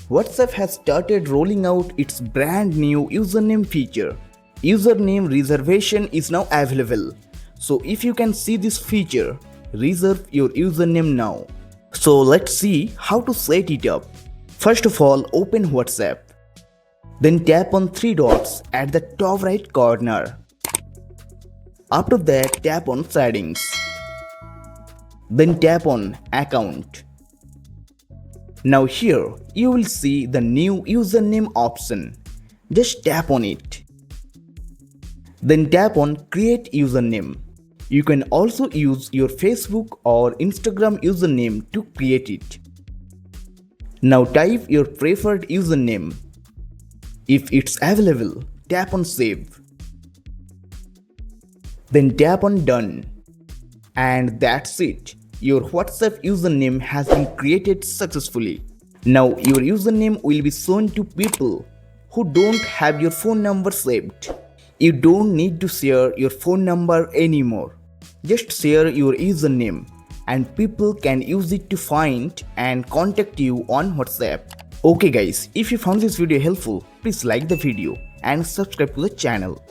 WhatsApp has started rolling out its brand new username feature. Username reservation is now available. So if you can see this feature, reserve your username now. So let's see how to set it up. First of all, open WhatsApp. Then tap on three dots at the top right corner. After that, tap on settings. Then tap on account. Now here you will see the new username option. Just tap on it. Then tap on create username. You can also use your Facebook or Instagram username to create it. Now type your preferred username. If it's available, tap on save. Then tap on done. And that's it. Your WhatsApp username has been created successfully. Now your username will be shown to people who don't have your phone number saved. You don't need to share your phone number anymore. Just share your username and people can use it to find and contact you on WhatsApp. Okay guys, if you found this video helpful, please like the video and subscribe to the channel.